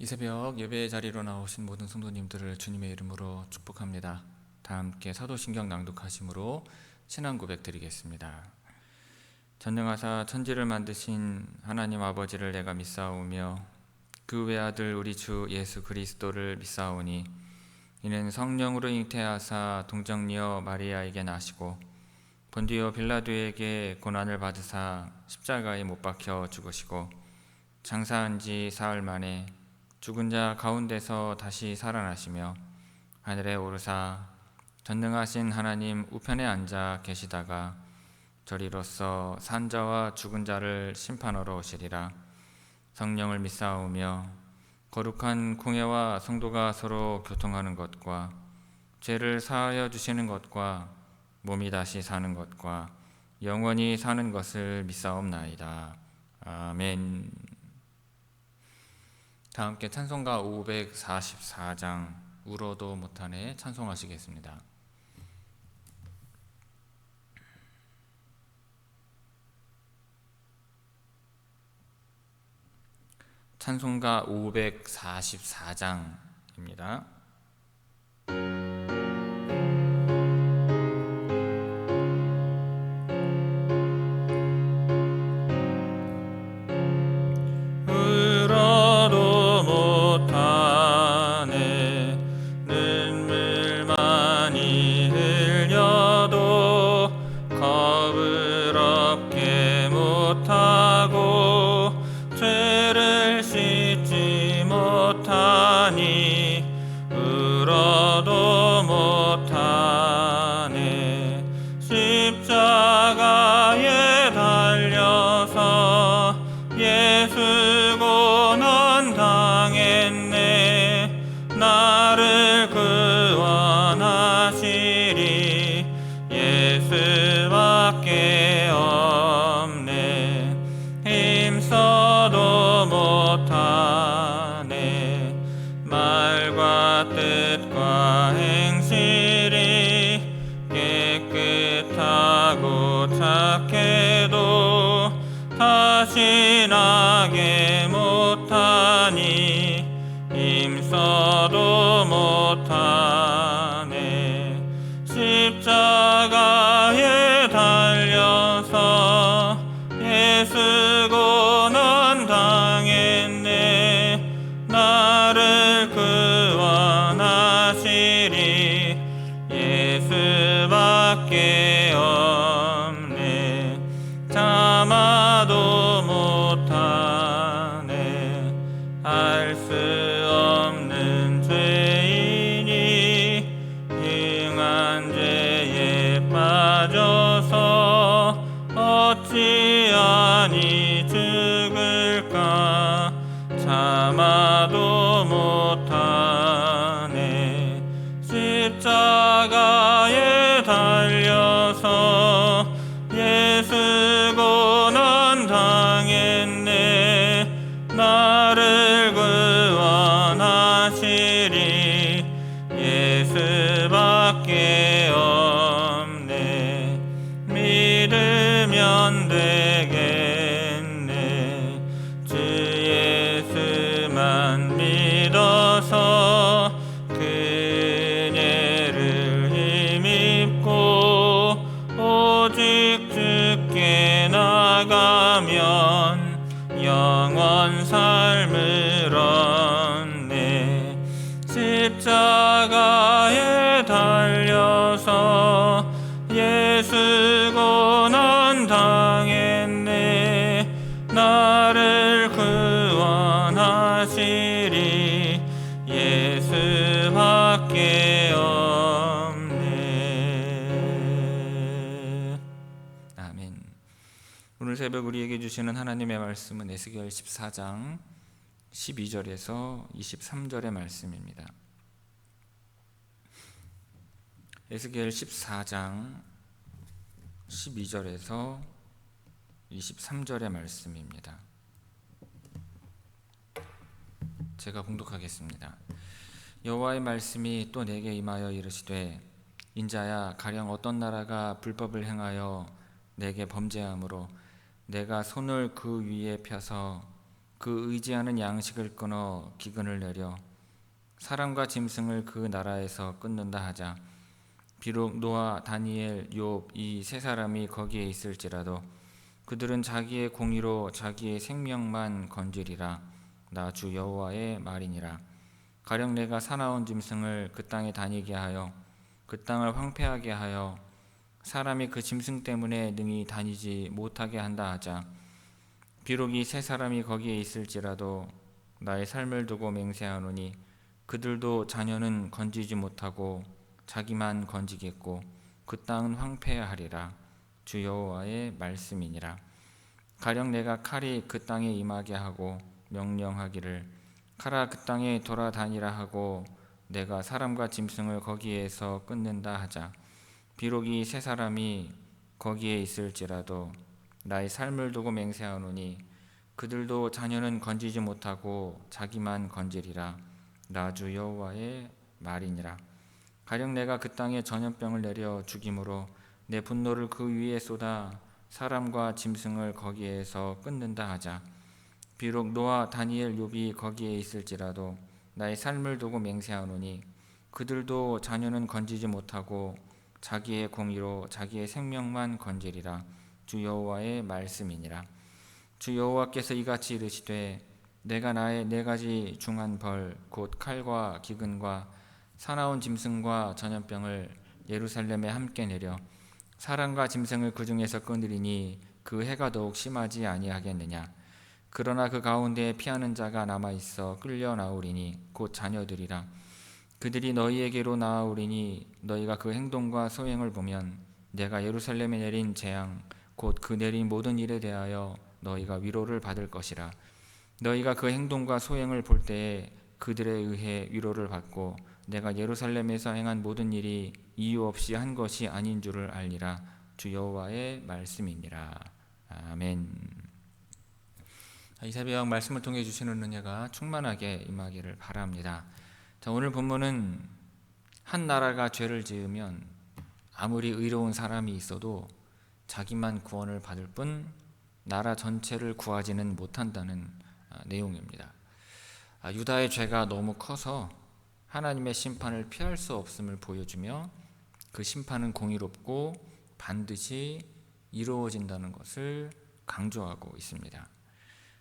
이 새벽 예배의 자리로 나오신 모든 성도님들을 주님의 이름으로 축복합니다. 다 함께 사도신경 낭독하심으로 신앙 고백 드리겠습니다. 전능하사 천지를 만드신 하나님 아버지를 내가 믿사오며 그 외아들 우리 주 예수 그리스도를 믿사오니 이는 성령으로 잉태하사 동정녀 마리아에게 나시고 본디오 빌라도에게 고난을 받으사 십자가에 못 박혀 죽으시고 장사한 지 사흘 만에 죽은 자 가운데서 다시 살아나시며 하늘에 오르사 전능하신 하나님 우편에 앉아 계시다가 저리로서 산자와 죽은 자를 심판하러 오시리라. 성령을 믿사오며 거룩한 공회와 성도가 서로 교통하는 것과 죄를 사하여 주시는 것과 몸이 다시 사는 것과 영원히 사는 것을 믿사옵나이다. 아멘. 다 함께 찬송가 544장 울어도 못하네 찬송하시겠습니다. 찬송가 544장입니다. 울어도 못하네. 십자가에 달려서 예수 고난 당했네. 나를 구원하시리 예수밖에 없네. 힘써도 못하네. 말과 뜻과 행실이 깨끗하고 착해도 다시 나게 못하니 힘써도 못하네. 십자가에 달려서 예수 고난 당했네. 나를 구원하시리 예수밖에 없네. 참아도 못하네. 알 수 없는 죄인이 행한 죄에 빠져서 어찌하니 죽을까. 참아도 못하네. 십자가에 달려서 예수 고난 당했네. 나를 구원하시리 예수밖에 없네. 믿으면 되겠네. 주 예수만 믿어서 그네를 힘입고 오직 주께 나가면 영원 삶을 얻네. 십자가에 달려서 예수 고난 당했네. 나를 구원하시리 예수밖에 없네. 아멘. 오늘 새벽 우리에게 주시는 하나님의 말씀은 에스겔 14장 12절에서 23절의 말씀입니다. 에스겔 14장 12절에서 23절의 말씀입니다. 제가 봉독하겠습니다. 여호와의 말씀이 또 내게 임하여 이르시되 인자야, 가령 어떤 나라가 불법을 행하여 내게 범죄함으로 내가 손을 그 위에 펴서 그 의지하는 양식을 끊어 기근을 내려 사람과 짐승을 그 나라에서 끊는다 하자. 비록 노아, 다니엘, 욥 이 세 사람이 거기에 있을지라도 그들은 자기의 공의로 자기의 생명만 건지리라. 나 주 여호와의 말이니라. 가령 내가 사나운 짐승을 그 땅에 다니게 하여 그 땅을 황폐하게 하여 사람이 그 짐승 때문에 능히 다니지 못하게 한다 하자. 비록 이 세 사람이 거기에 있을지라도 나의 삶을 두고 맹세하노니 그들도 자녀는 건지지 못하고 자기만 건지겠고 그 땅은 황폐하리라. 주 여호와의 말씀이니라. 가령 내가 칼이 그 땅에 임하게 하고 명령하기를 칼아 그 땅에 돌아다니라 하고 내가 사람과 짐승을 거기에서 끊는다 하자. 비록 이 세 사람이 거기에 있을지라도 나의 삶을 두고 맹세하노니 그들도 자녀는 건지지 못하고 자기만 건지리라. 나 주 여호와의 말이니라. 가령 내가 그 땅에 전염병을 내려 죽임으로 내 분노를 그 위에 쏟아 사람과 짐승을 거기에서 끊는다 하자. 비록 노아, 다니엘, 욥이 거기에 있을지라도 나의 삶을 두고 맹세하노니 그들도 자녀는 건지지 못하고 자기의 공의로 자기의 생명만 건지리라. 주 여호와의 말씀이니라. 주 여호와께서 이같이 이르시되 내가 나의 네 가지 중한 벌 곧 칼과 기근과 사나운 짐승과 전염병을 예루살렘에 함께 내려 사람과 짐승을 그 중에서 끊으리니 그 해가 더욱 심하지 아니하겠느냐. 그러나 그 가운데에 피하는 자가 남아 있어 끌려 나오리니 곧 자녀들이라. 그들이 너희에게로 나아오리니 너희가 그 행동과 소행을 보면 내가 예루살렘에 내린 재앙 곧 그 내린 모든 일에 대하여 너희가 위로를 받을 것이라. 너희가 그 행동과 소행을 볼 때에 그들에 의해 위로를 받고 내가 예루살렘에서 행한 모든 일이 이유 없이 한 것이 아닌 줄을 알리라. 주 여호와의 말씀이니라. 아멘. 이 새벽 말씀을 통해 주시는 은혜가 충만하게 임하기를 바랍니다. 자, 오늘 본문은 한 나라가 죄를 지으면 아무리 의로운 사람이 있어도 자기만 구원을 받을 뿐 나라 전체를 구하지는 못한다는 내용입니다. 유다의 죄가 너무 커서 하나님의 심판을 피할 수 없음을 보여주며 그 심판은 공의롭고 반드시 이루어진다는 것을 강조하고 있습니다.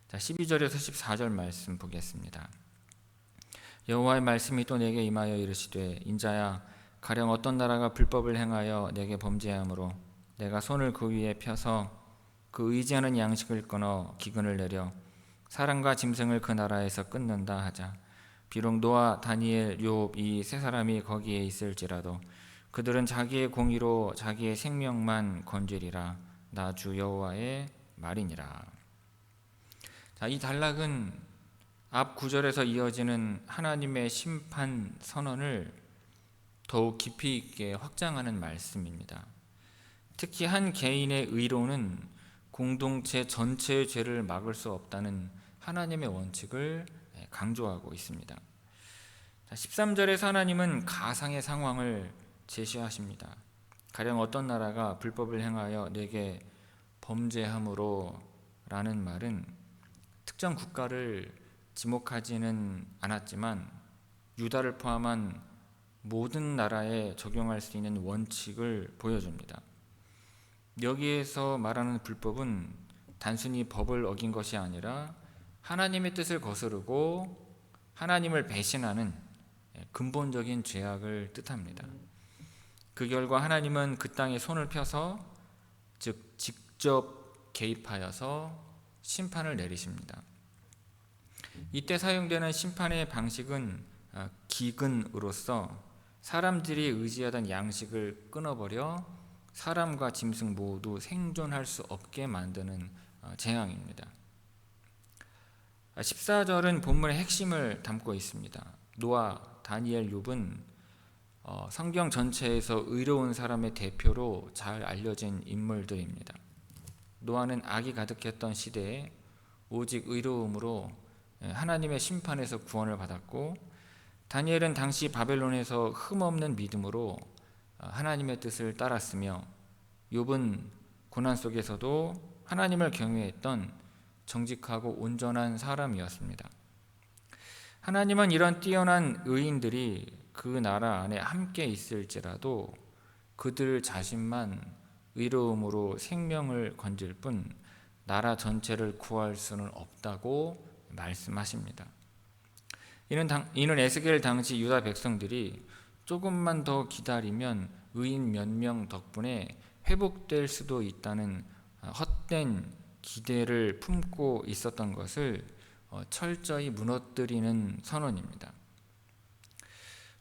자, 12절에서 14절 말씀 보겠습니다. 여호와의 말씀이 또 내게 임하여 이르시되 인자야 가령 어떤 나라가 불법을 행하여 내게 범죄하므로 내가 손을 그 위에 펴서 그 의지하는 양식을 끊어 기근을 내려 사람과 짐승을 그 나라에서 끊는다 하자. 비록 노아, 다니엘, 욥 이 세 사람이 거기에 있을지라도 그들은 자기의 공의로 자기의 생명만 건지리라. 나 주 여호와의 말이니라. 자, 이 단락은 앞 구절에서 이어지는 하나님의 심판 선언을 더욱 깊이 있게 확장하는 말씀입니다. 특히 한 개인의 의로는 공동체 전체의 죄를 막을 수 없다는 하나님의 원칙을 강조하고 있습니다. 13절에서 하나님은 가상의 상황을 제시하십니다. 가령 어떤 나라가 불법을 행하여 내게 범죄함으로 라는 말은 특정 국가를 지목하지는 않았지만 유다를 포함한 모든 나라에 적용할 수 있는 원칙을 보여줍니다. 여기에서 말하는 불법은 단순히 법을 어긴 것이 아니라 하나님의 뜻을 거스르고 하나님을 배신하는 근본적인 죄악을 뜻합니다. 그 결과 하나님은 그 땅에 손을 펴서 즉 직접 개입하여서 심판을 내리십니다. 이때 사용되는 심판의 방식은 기근으로서 사람들이 의지하던 양식을 끊어버려 사람과 짐승 모두 생존할 수 없게 만드는 재앙입니다. 14절은 본문의 핵심을 담고 있습니다. 노아, 다니엘, 욥은 성경 전체에서 의로운 사람의 대표로 잘 알려진 인물들입니다. 노아는 악이 가득했던 시대에 오직 의로움으로 하나님의 심판에서 구원을 받았고, 다니엘은 당시 바벨론에서 흠없는 믿음으로 하나님의 뜻을 따랐으며, 욥은 고난 속에서도 하나님을 경외했던 정직하고 온전한 사람이었습니다. 하나님은 이런 뛰어난 의인들이 그 나라 안에 함께 있을지라도 그들 자신만 의로움으로 생명을 건질 뿐 나라 전체를 구할 수는 없다고 말씀하십니다. 이는 에스겔 당시 유다 백성들이 조금만 더 기다리면 의인 몇 명 덕분에 회복될 수도 있다는 헛된 기대를 품고 있었던 것을 철저히 무너뜨리는 선언입니다.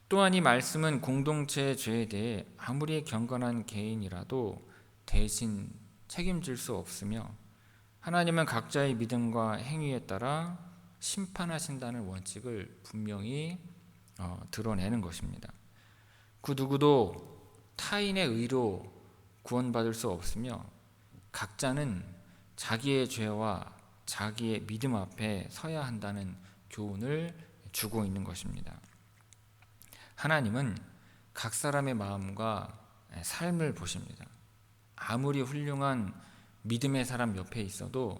또한 이 말씀은 공동체의 죄에 대해 아무리 경건한 개인이라도 대신 책임질 수 없으며 하나님은 각자의 믿음과 행위에 따라 심판하신다는 원칙을 분명히 드러내는 것입니다. 그 누구도 타인의 의로 구원받을 수 없으며 각자는 자기의 죄와 자기의 믿음 앞에 서야 한다는 교훈을 주고 있는 것입니다. 하나님은 각 사람의 마음과 삶을 보십니다. 아무리 훌륭한 믿음의 사람 옆에 있어도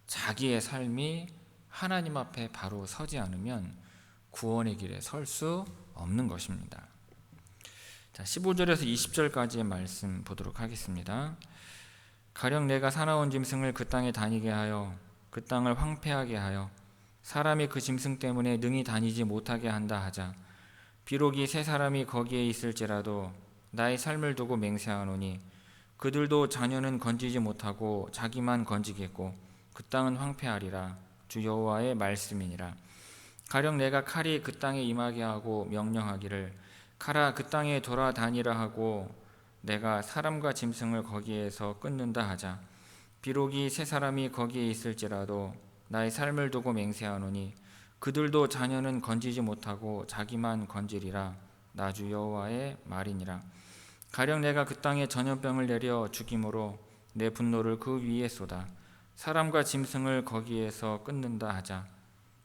자기의 삶이 하나님 앞에 바로 서지 않으면 구원의 길에 설 수 없는 것입니다. 자, 15절에서 20절까지의 말씀 보도록 하겠습니다. 가령 내가 사나운 짐승을 그 땅에 다니게 하여 그 땅을 황폐하게 하여 사람이 그 짐승 때문에 능히 다니지 못하게 한다 하자. 비록 이 세 사람이 거기에 있을지라도 나의 삶을 두고 맹세하노니 그들도 자녀는 건지지 못하고 자기만 건지겠고 그 땅은 황폐하리라. 주 여호와의 말씀이니라. 가령 내가 칼이 그 땅에 임하게 하고 명령하기를 칼아 그 땅에 돌아다니라 하고 내가 사람과 짐승을 거기에서 끊는다 하자. 비록 이 세 사람이 거기에 있을지라도 나의 삶을 두고 맹세하노니 그들도 자녀는 건지지 못하고 자기만 건지리라. 나 주 여호와의 말이니라. 가령 내가 그 땅에 전염병을 내려 죽임으로 내 분노를 그 위에 쏟아 사람과 짐승을 거기에서 끊는다 하자.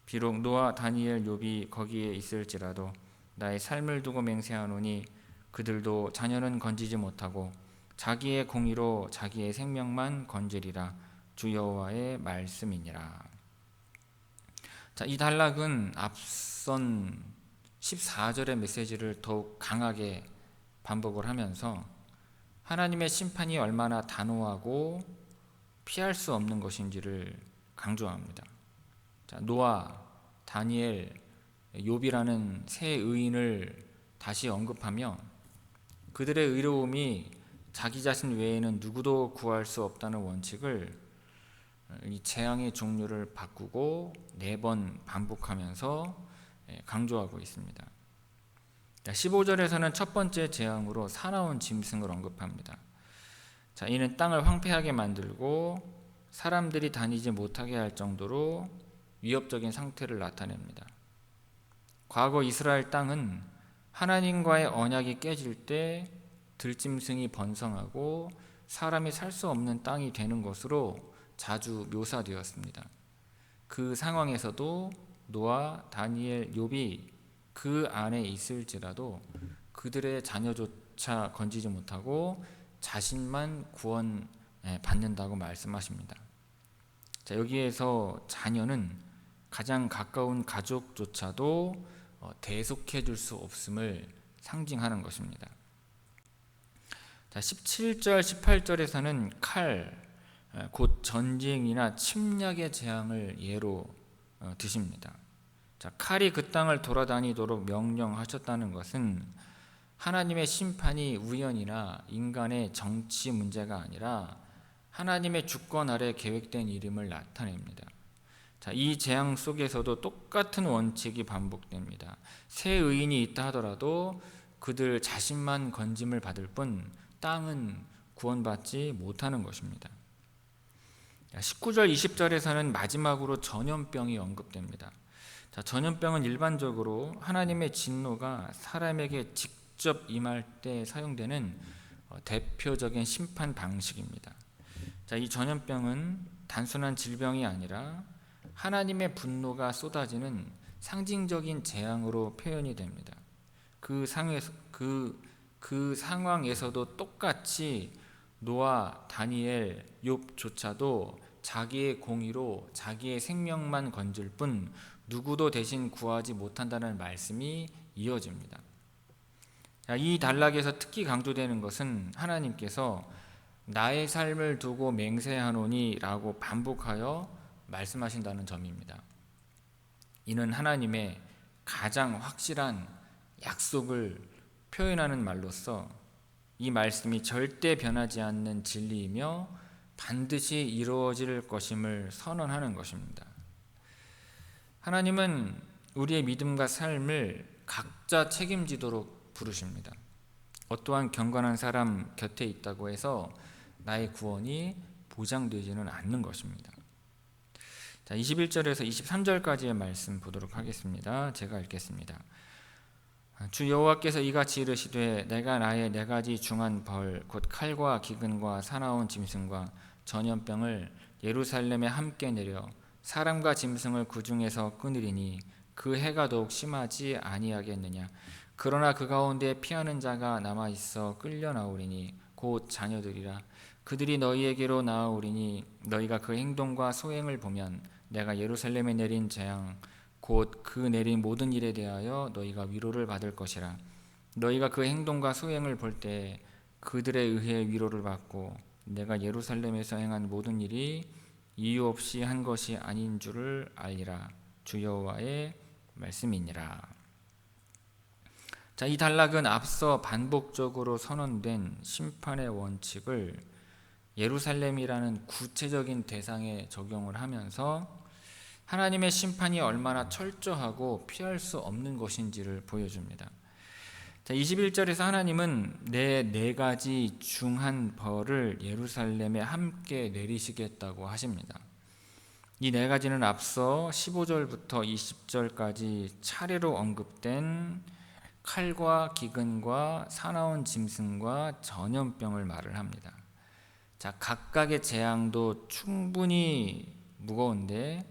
비록 노아 다니엘 욥이 거기에 있을지라도 나의 삶을 두고 맹세하노니 그들도 자녀는 건지지 못하고 자기의 공의로 자기의 생명만 건지리라. 주 여호와의 말씀이니라. 자, 이 단락은 앞선 14절의 메시지를 더욱 강하게 반복을 하면서 하나님의 심판이 얼마나 단호하고 피할 수 없는 것인지를 강조합니다. 자, 노아, 다니엘, 욥이라는 세 의인을 다시 언급하며 그들의 의로움이 자기 자신 외에는 누구도 구할 수 없다는 원칙을 이 재앙의 종류를 바꾸고 4번 반복하면서 강조하고 있습니다. 15절에서는 첫 번째 재앙으로 사나운 짐승을 언급합니다. 자, 이는 땅을 황폐하게 만들고 사람들이 다니지 못하게 할 정도로 위협적인 상태를 나타냅니다. 과거 이스라엘 땅은 하나님과의 언약이 깨질 때 들짐승이 번성하고 사람이 살 수 없는 땅이 되는 것으로 자주 묘사되었습니다. 그 상황에서도 노아, 다니엘, 욥이 그 안에 있을지라도 그들의 자녀조차 건지지 못하고 자신만 구원 받는다고 말씀하십니다. 자, 여기에서 자녀는 가장 가까운 가족조차도 대속해 줄 수 없음을 상징하는 것입니다. 자, 17절, 18절에서는 칼, 곧 전쟁이나 침략의 재앙을 예로 드십니다. 자, 칼이 그 땅을 돌아다니도록 명령하셨다는 것은 하나님의 심판이 우연이나 인간의 정치 문제가 아니라 하나님의 주권 아래 계획된 일임을 나타냅니다. 자, 이 재앙 속에서도 똑같은 원칙이 반복됩니다. 새 의인이 있다 하더라도 그들 자신만 건짐을 받을 뿐 땅은 구원받지 못하는 것입니다. 19절, 20절에서는 마지막으로 전염병이 언급됩니다. 자, 전염병은 일반적으로 하나님의 진노가 사람에게 직접 임할 때 사용되는 대표적인 심판 방식입니다. 자, 이 전염병은 단순한 질병이 아니라 하나님의 분노가 쏟아지는 상징적인 재앙으로 표현이 됩니다. 그 상황에서도 똑같이 노아, 다니엘, 욥조차도 자기의 공의로 자기의 생명만 건질 뿐 누구도 대신 구하지 못한다는 말씀이 이어집니다. 이 단락에서 특히 강조되는 것은 하나님께서 나의 삶을 두고 맹세하노니 라고 반복하여 말씀하신다는 점입니다. 이는 하나님의 가장 확실한 약속을 표현하는 말로써 이 말씀이 절대 변하지 않는 진리이며 반드시 이루어질 것임을 선언하는 것입니다. 하나님은 우리의 믿음과 삶을 각자 책임지도록 부르십니다. 어떠한 경건한 사람 곁에 있다고 해서 나의 구원이 보장되지는 않는 것입니다. 자, 21절에서 23절까지의 말씀 보도록 하겠습니다. 제가 읽겠습니다. 주 여호와께서 이같이 이르시되 내가 나의 4가지 중한 벌 곧 칼과 기근과 사나운 짐승과 전염병을 예루살렘에 함께 내려 사람과 짐승을 그 중에서 끊으리니 그 해가 더욱 심하지 아니하겠느냐. 그러나 그 가운데 피하는 자가 남아 있어 끌려 나오리니 곧 자녀들이라. 그들이 너희에게로 나아오리니 너희가 그 행동과 소행을 보면 내가 예루살렘에 내린 재앙 곧 그 내린 모든 일에 대하여 너희가 위로를 받을 것이라. 너희가 그 행동과 소행을 볼 때 그들에 의해 위로를 받고 내가 예루살렘에서 행한 모든 일이 이유 없이 한 것이 아닌 줄을 알리라. 주 여호와의 말씀이니라. 자, 이 단락은 앞서 반복적으로 선언된 심판의 원칙을 예루살렘이라는 구체적인 대상에 적용을 하면서 하나님의 심판이 얼마나 철저하고 피할 수 없는 것인지를 보여줍니다. 자, 21절에서 하나님은 내 4가지 중한 벌을 예루살렘에 함께 내리시겠다고 하십니다. 이 4가지는 앞서 15절부터 20절까지 차례로 언급된 칼과 기근과 사나운 짐승과 전염병을 말을 합니다. 자, 각각의 재앙도 충분히 무거운데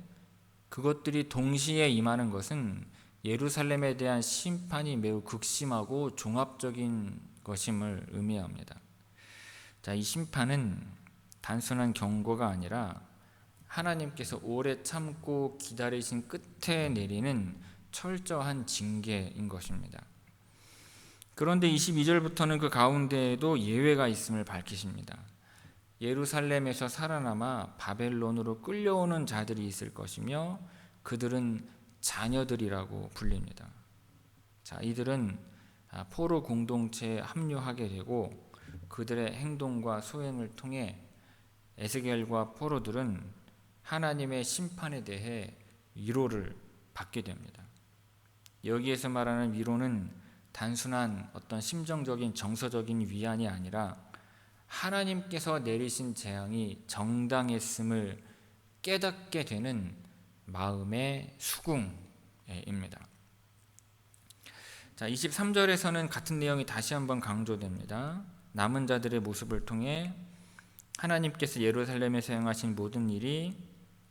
그것들이 동시에 임하는 것은 예루살렘에 대한 심판이 매우 극심하고 종합적인 것임을 의미합니다. 자, 이 심판은 단순한 경고가 아니라 하나님께서 오래 참고 기다리신 끝에 내리는 철저한 징계인 것입니다. 그런데 22절부터는 그 가운데에도 예외가 있음을 밝히십니다. 예루살렘에서 살아남아 바벨론으로 끌려오는 자들이 있을 것이며 그들은 자녀들이라고 불립니다. 자, 이들은 포로 공동체에 합류하게 되고 그들의 행동과 소행을 통해 에스겔과 포로들은 하나님의 심판에 대해 위로를 받게 됩니다. 여기에서 말하는 위로는 단순한 어떤 심정적인 정서적인 위안이 아니라 하나님께서 내리신 재앙이 정당했음을 깨닫게 되는 마음의 수긍입니다. 자, 23절에서는 같은 내용이 다시 한번 강조됩니다. 남은 자들의 모습을 통해 하나님께서 예루살렘에서 행하신 모든 일이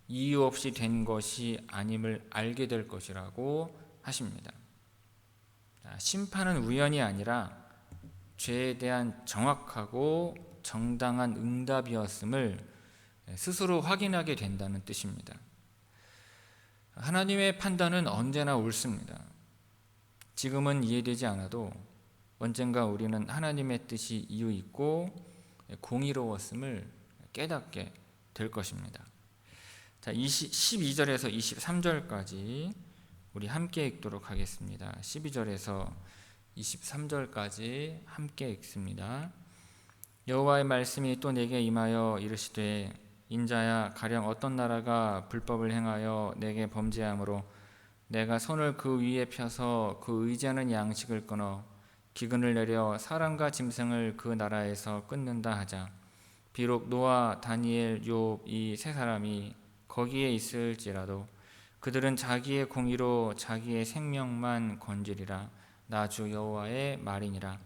이유 없이 된 것이 아님을 알게 될 것이라고 하십니다. 자, 심판은 우연이 아니라 죄에 대한 정확하고 정당한 응답이었음을 스스로 확인하게 된다는 뜻입니다. 하나님의 판단은 언제나 옳습니다. 지금은 이해되지 않아도 언젠가 우리는 하나님의 뜻이 이유 있고 공의로웠음을 깨닫게 될 것입니다. 자, 12절에서 23절까지 우리 함께 읽도록 하겠습니다. 12절에서 23절까지 함께 읽습니다. 여호와의 말씀이 또 내게 임하여 이르시되 인자야, 가령 어떤 나라가 불법을 행하여 내게 범죄함으로 내가 손을 그 위에 펴서 그 의지하는 양식을 끊어 기근을 내려 사람과 짐승을 그 나라에서 끊는다 하자. 비록 노아, 다니엘, 욥 이 3사람이 거기에 있을지라도 그들은 자기의 공의로 자기의 생명만 건지리라. 나 주 여호와의 말이니라.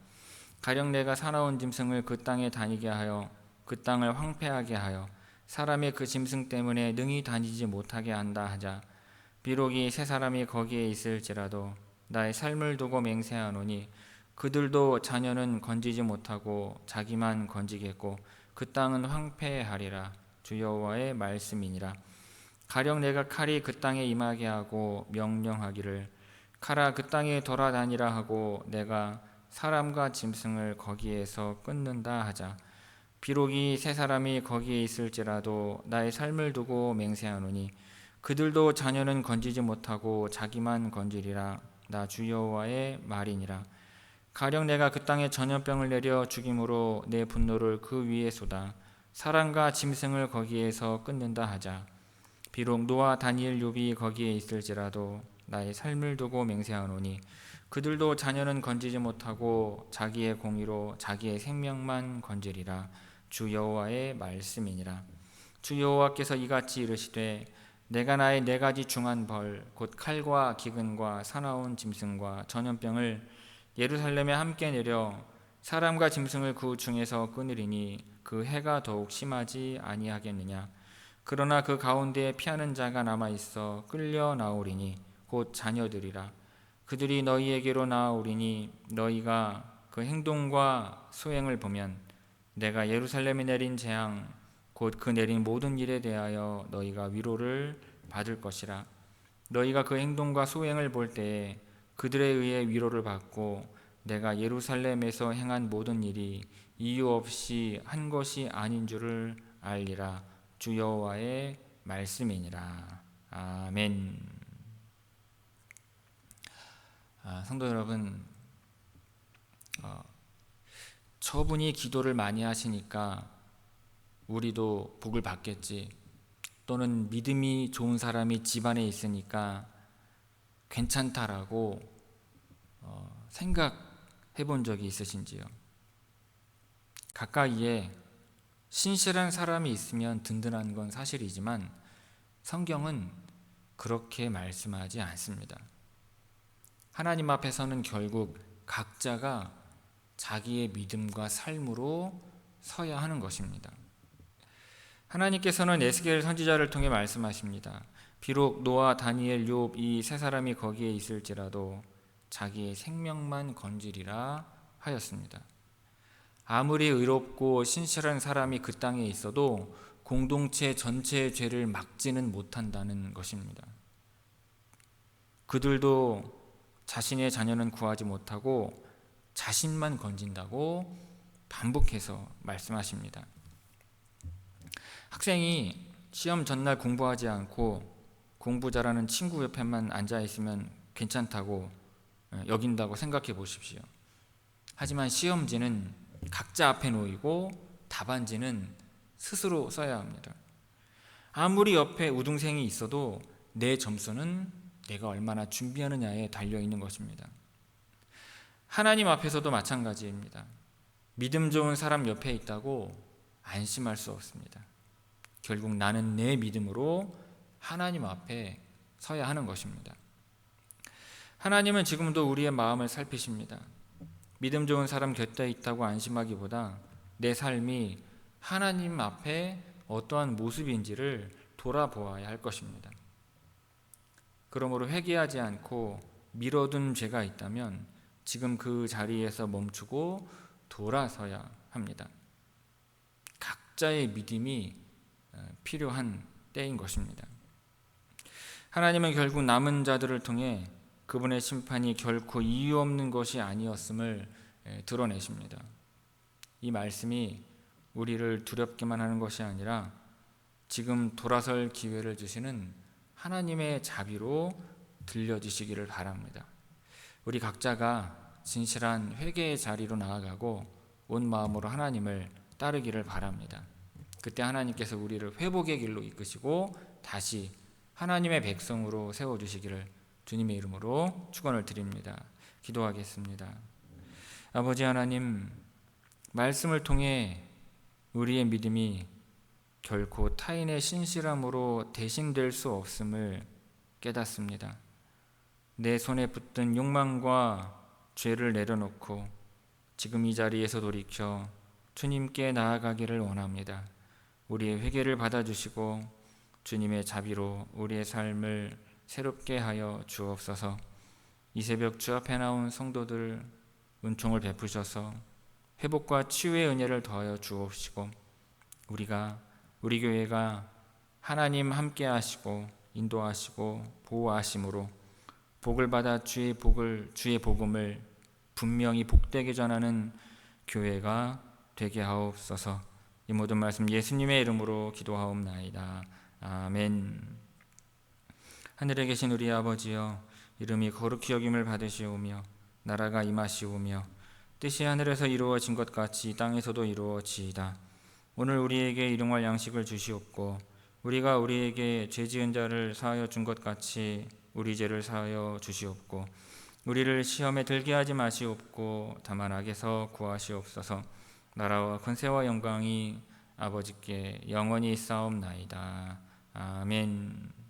가령 내가 사나운 짐승을 그 땅에 다니게 하여 그 땅을 황폐하게 하여 사람의 그 짐승 때문에 능히 다니지 못하게 한다 하자. 비록 이 3사람이 거기에 있을지라도 나의 삶을 두고 맹세하노니 그들도 자녀는 건지지 못하고 자기만 건지겠고 그 땅은 황폐하리라. 주 여호와의 말씀이니라. 가령 내가 칼이 그 땅에 임하게 하고 명령하기를 칼아 그 땅에 돌아다니라 하고 내가 사람과 짐승을 거기에서 끊는다 하자. 비록 이 세 사람이 거기에 있을지라도 나의 삶을 두고 맹세하노니 그들도 자녀는 건지지 못하고 자기만 건지리라. 나 주 여호와의 말이니라. 가령 내가 그 땅에 전염병을 내려 죽임으로 내 분노를 그 위에 쏟아 사람과 짐승을 거기에서 끊는다 하자. 비록 노아 다니엘 욥이 거기에 있을지라도 나의 삶을 두고 맹세하노니 그들도 자녀는 건지지 못하고 자기의 공의로 자기의 생명만 건지리라. 주 여호와의 말씀이니라. 주 여호와께서 이같이 이르시되 내가 나의 네 가지 중한 벌 곧 칼과 기근과 사나운 짐승과 전염병을 예루살렘에 함께 내려 사람과 짐승을 그 중에서 끊으리니 그 해가 더욱 심하지 아니하겠느냐. 그러나 그 가운데에 피하는 자가 남아 있어 끌려 나오리니 곧 자녀들이라. 그들이 너희에게로 나아오리니 너희가 그 행동과 소행을 보면 내가 예루살렘에 내린 재앙 곧 그 내린 모든 일에 대하여 너희가 위로를 받을 것이라. 너희가 그 행동과 소행을 볼 때에 그들에 의해 위로를 받고 내가 예루살렘에서 행한 모든 일이 이유 없이 한 것이 아닌 줄을 알리라. 주 여호와의 말씀이니라. 아멘. 성도 여러분, 저분이 기도를 많이 하시니까 우리도 복을 받겠지, 또는 믿음이 좋은 사람이 집안에 있으니까 괜찮다라고 생각해 본 적이 있으신지요? 가까이에 신실한 사람이 있으면 든든한 건 사실이지만 성경은 그렇게 말씀하지 않습니다. 하나님 앞에서는 결국 각자가 자기의 믿음과 삶으로 서야 하는 것입니다. 하나님께서는 에스겔 선지자를 통해 말씀하십니다. 비록 노아, 다니엘, 욥 이 세 사람이 거기에 있을지라도 자기의 생명만 건지리라 하였습니다. 아무리 의롭고 신실한 사람이 그 땅에 있어도 공동체 전체의 죄를 막지는 못한다는 것입니다. 그들도 자신의 자녀는 구하지 못하고 자신만 건진다고 반복해서 말씀하십니다. 학생이 시험 전날 공부하지 않고 공부 잘하는 친구 옆에만 앉아 있으면 괜찮다고 여긴다고 생각해 보십시오. 하지만 시험지는 각자 앞에 놓이고 답안지는 스스로 써야 합니다. 아무리 옆에 우등생이 있어도 내 점수는 내가 얼마나 준비하느냐에 달려 있는 것입니다. 하나님 앞에서도 마찬가지입니다. 믿음 좋은 사람 옆에 있다고 안심할 수 없습니다. 결국 나는 내 믿음으로 하나님 앞에 서야 하는 것입니다. 하나님은 지금도 우리의 마음을 살피십니다. 믿음 좋은 사람 곁에 있다고 안심하기보다 내 삶이 하나님 앞에 어떠한 모습인지를 돌아보아야 할 것입니다. 그러므로 회개하지 않고 미뤄둔 죄가 있다면 지금 그 자리에서 멈추고 돌아서야 합니다. 각자의 믿음이 필요한 때인 것입니다. 하나님은 결국 남은 자들을 통해 그분의 심판이 결코 이유 없는 것이 아니었음을 드러내십니다. 이 말씀이 우리를 두렵게만 하는 것이 아니라 지금 돌아설 기회를 주시는 하나님의 자비로 들려주시기를 바랍니다. 우리 각자가 진실한 회개의 자리로 나아가고 온 마음으로 하나님을 따르기를 바랍니다. 그때 하나님께서 우리를 회복의 길로 이끄시고 다시 하나님의 백성으로 세워주시기를 주님의 이름으로 축원을 드립니다. 기도하겠습니다. 아버지 하나님, 말씀을 통해 우리의 믿음이 결코 타인의 신실함으로 대신될 수 없음을 깨닫습니다. 내 손에 붙든 욕망과 죄를 내려놓고 지금 이 자리에서 돌이켜 주님께 나아가기를 원합니다. 우리의 회개를 받아주시고 주님의 자비로 우리의 삶을 새롭게 하여 주옵소서. 이 새벽 주 앞에 나온 성도들 은총을 베푸셔서 회복과 치유의 은혜를 더하여 주옵시고 우리가 우리 교회가 하나님 함께 하시고 인도하시고 보호하심으로 복을 받아 주의 복음을 분명히 복되게 전하는 교회가 되게 하옵소서. 이 모든 말씀 예수님의 이름으로 기도하옵나이다. 아멘. 하늘에 계신 우리 아버지여, 이름이 거룩히 여김을 받으시오며 나라가 임하시오며 뜻이 하늘에서 이루어진 것 같이 땅에서도 이루어지이다. 오늘 우리에게 일용할 양식을 주시옵고 우리가 우리에게 죄 지은 자를 사하여 준 것 같이 우리 죄를 사하여 주시옵고 우리를 시험에 들게 하지 마시옵고 다만 악에서 구하시옵소서. 나라와 권세와 영광이 아버지께 영원히 있사옵나이다. 아멘.